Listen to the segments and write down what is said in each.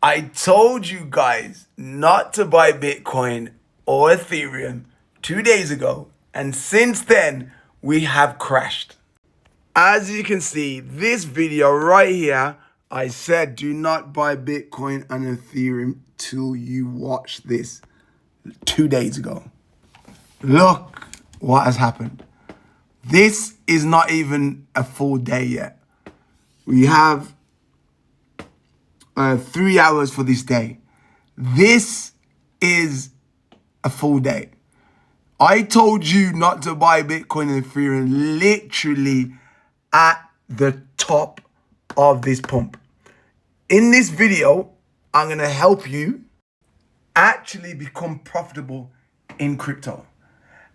I told you guys not to buy Bitcoin or Ethereum 2 days ago, and since then, we have crashed. As you can see, this video right here, I said do not buy Bitcoin and Ethereum till you watch this 2 days ago. Look what has happened. This is not even a full day yet. We have 3 hours for this day. This is a full day. I told you not to buy Bitcoin and Ethereum literally at the top of this pump. In this video, I'm going to help you actually become profitable in crypto.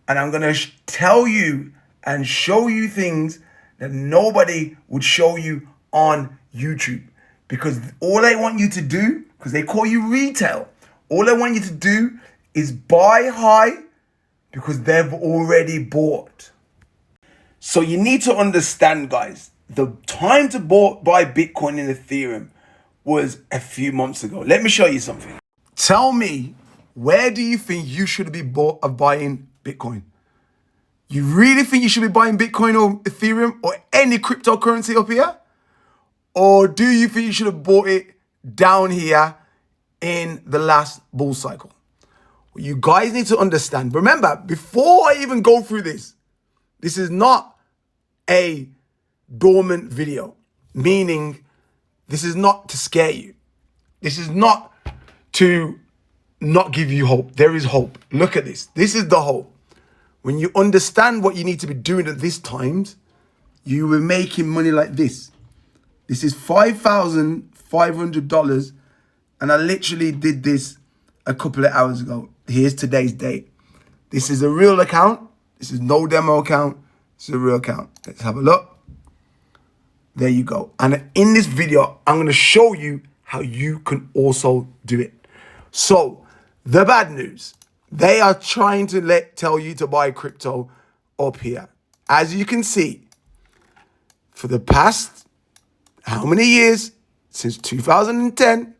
And I'm going to tell you and show you things that nobody would show you on YouTube. Because all they want you to do, because they call you retail, all they want you to do is buy high because they've already bought. So you need to understand, guys, the time to buy Bitcoin and Ethereum was a few months ago. Let me show you something. Tell me, where do you think you should be buying Bitcoin? You really think you should be buying Bitcoin or Ethereum or any cryptocurrency up here? Or do you think you should have bought it down here in the last bull cycle? What you guys need to understand. Remember, before I even go through this is not a dormant video, meaning this is not to scare you. This is not to not give you hope. There is hope. Look at this. This is the hope. When you understand what you need to be doing at this times, you were making money like this. This is $5,500, and I literally did this a couple of hours ago. Here's today's date. This is a real account. This is no demo account. This is a real account. Let's have a look. There you go. And in this video, I'm going to show you how you can also do it. So the bad news, they are trying to tell you to buy crypto up here. As you can see, for the past how many years? Since 2010,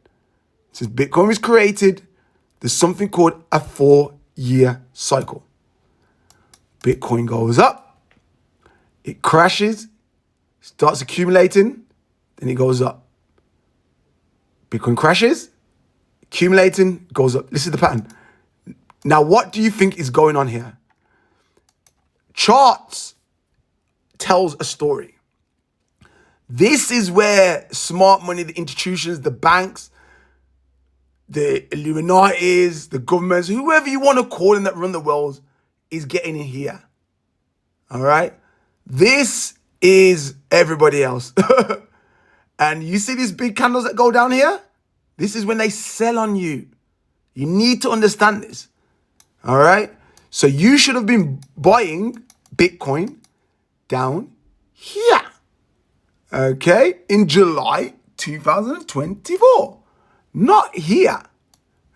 since Bitcoin was created, there's something called a 4-year cycle. Bitcoin goes up, it crashes, starts accumulating, then it goes up. Bitcoin crashes, accumulating, goes up. This is the pattern. Now, what do you think is going on here? Charts tells a story. This is where smart money, the institutions, the banks, the Illuminatis, the governments, whoever you want to call them that run the world, is getting in here. All right? This is everybody else. And you see these big candles that go down here? This is when they sell on you. You need to understand this. All right? So you should have been buying Bitcoin down here. Okay? In July 2024. Not here.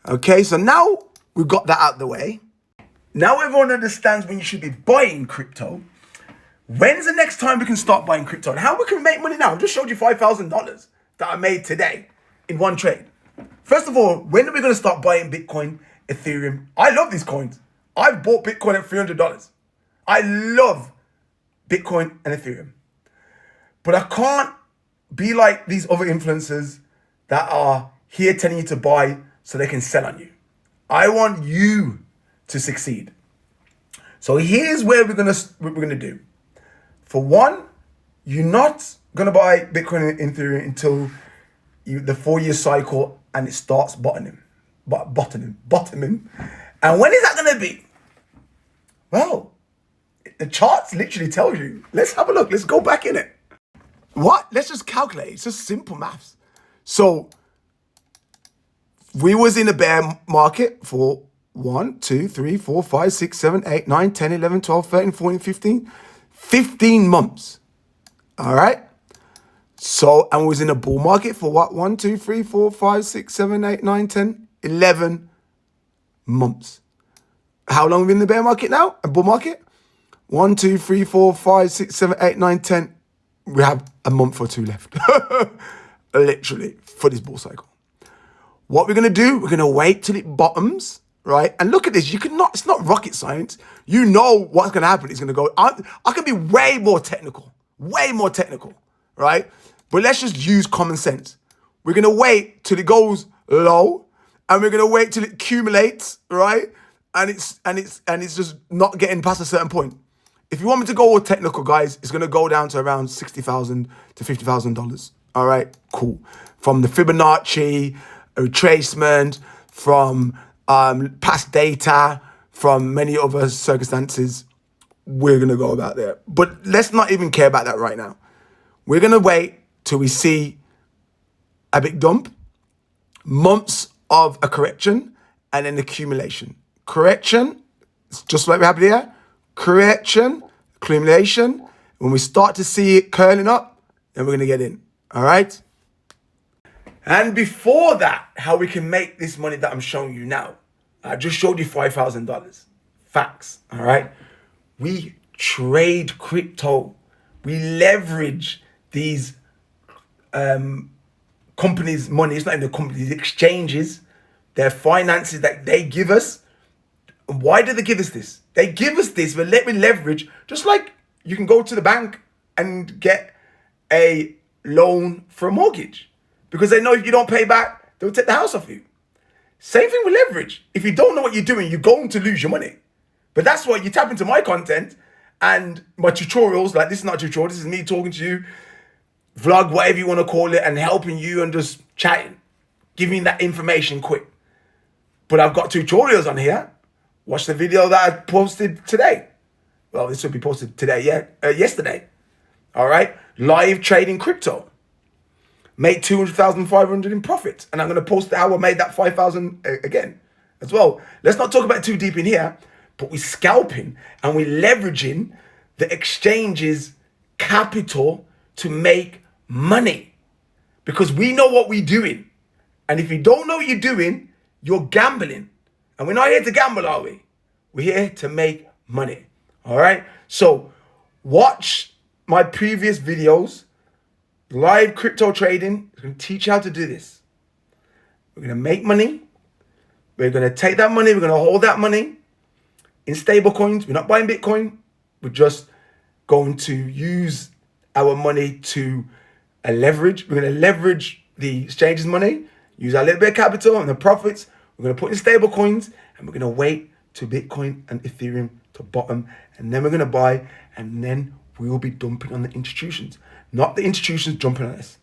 Okay? So now we've got that out of the way. Now everyone understands when you should be buying crypto. When's the next time we can start buying crypto? And how we can make money now? I just showed you $5,000 that I made today in one trade. First of all, when are we going to start buying Bitcoin, Ethereum? I love these coins. I've bought Bitcoin at $300. I love Bitcoin and Ethereum. But I can't be like these other influencers that are here telling you to buy so they can sell on you. I want you to succeed. So here's where we're gonna do. For one, you're not gonna buy Bitcoin and Ethereum until the 4-year cycle and it starts bottoming. And when is that gonna be? Well, the charts literally tell you. Let's have a look. Let's go back in it. What? Let's just calculate. It's just simple maths. So we was in a bear market for 1, 2, 3, 4, 5, 6, 7, 8, 9, 10, 11, 12, 13, 14, 15. 15 months. All right? So, and we was in a bull market for what? 1, 2, 3, 4, 5, 6, 7, 8, 9, 10, 11 months. How long have we been in the bear market now? A bull market? 1, 2, 3, 4, 5, 6, 7, 8, 9, 10. We have a month or two left. Literally, for this bull cycle. What we're going to do, we're going to wait till it bottoms, right? And look at this. It's not rocket science. You know what's going to happen. It's going to go, I can be way more technical, right? But let's just use common sense. We're going to wait till it goes low, and we're going to wait till it accumulates, right? And it's just not getting past a certain point. If you want me to go all technical, guys, it's going to go down to around $60,000 to $50,000. All right, cool. From the Fibonacci, a retracement, from past data, from many other circumstances, we're going to go about there. But let's not even care about that right now. We're going to wait till we see a big dump, months of a correction, and then accumulation. Correction, it's just like we have here. Correction, accumulation. When we start to see it curling up, then we're going to get in. All right? And before that, how we can make this money that I'm showing you now. I just showed you $5,000. Facts. All right? We trade crypto. We leverage these companies' money. It's not even the companies, exchanges, their finances that they give us. And why do they give us this? They give us this, but let me leverage, just like you can go to the bank and get a loan for a mortgage, because they know if you don't pay back, they'll take the house off you. Same thing with leverage. If you don't know what you're doing, you're going to lose your money. But that's why you tap into my content and my tutorials. Like, this is not a tutorial, this is me talking to you, vlog, whatever you want to call it, and helping you and just chatting, giving that information quick. But I've got tutorials on here. Watch the video that I posted today. Well, this will be posted today, yesterday. All right, live trading crypto. Made 200,500 in profit, and I'm going to post how I made that 5,000 again as well. Let's not talk about it too deep in here, but we're scalping and we're leveraging the exchange's capital to make money, because we know what we're doing. And if you don't know what you're doing, you're gambling. And we're not here to gamble, are we? We're here to make money. All right? So watch my previous videos. Live crypto trading. I'm going to teach you how to do this. We're going to make money. We're going to take that money. We're going to hold that money in stable coins. We're not buying Bitcoin. We're just going to use our money to leverage. We're going to leverage the exchange's money, use our little bit of capital and the profits. We're going to put in stable coins, and we're going to wait to Bitcoin and Ethereum to bottom. And then we're going to buy, and then we will be dumping on the institutions. Not the institutions jumping on us.